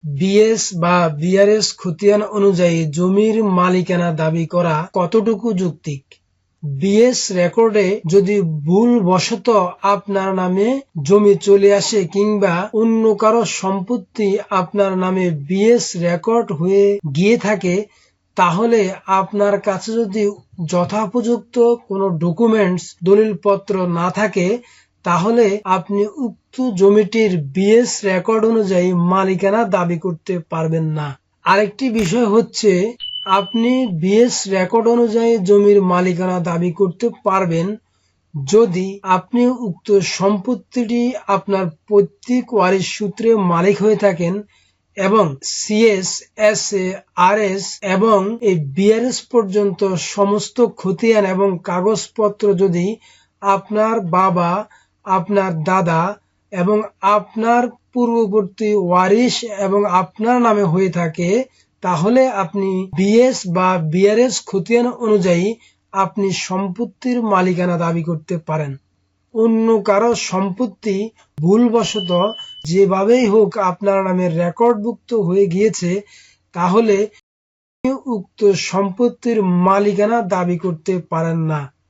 BS বা BRS খতিয়ান অনুযায়ী জমির মালিকানা দাবি করা কতটুকু যৌক্তিক? বিএস রেকর্ডে যদি ভুলবশত আপনার নামে জমি চলে আসে কিংবা অন্য কারো সম্পত্তি আপনার নামে বিএস রেকর্ড হয়ে গিয়ে থাকে, তাহলে আপনার কাছে যদি যথোপযুক্ত কোনো ডকুমেন্টস দলিলপত্র না থাকে, তাহলে আপনি উক্ত জমিটির বিএস রেকর্ড অনুযায়ী মালিকানা দাবি করতে পারবেন না। আরেকটি বিষয় হচ্ছে, আপনি বিএস রেকর্ড অনুযায়ী জমির মালিকানা দাবি করতে পারবেন যদি আপনি উক্ত সম্পত্তিটি আপনার পৈতৃক ওয়ারিশ সূত্রে মালিক হয়ে থাকেন এবং সিএস, এসএ, আরএস এবং এই বিআরএস পর্যন্ত সমস্ত খতিয়ান এবং কাগজপত্র যদি আপনার বাবা, আপনার দাদা এবং আপনার পূর্ববর্তী ওয়ারিশ এবং আপনার নামে হয়ে থাকে, তাহলে আপনি বিএস বা বিআরএস খতিয়ান অনুযায়ী আপনি সম্পত্তির মালিকানা দাবি করতে পারেন। অন্য কারো সম্পত্তি ভুলবশত যেভাবেই হোক আপনার নামে রেকর্ডভুক্ত হয়ে গিয়েছে, তাহলে উক্ত সম্পত্তির মালিকানা দাবি করতে পারেন না।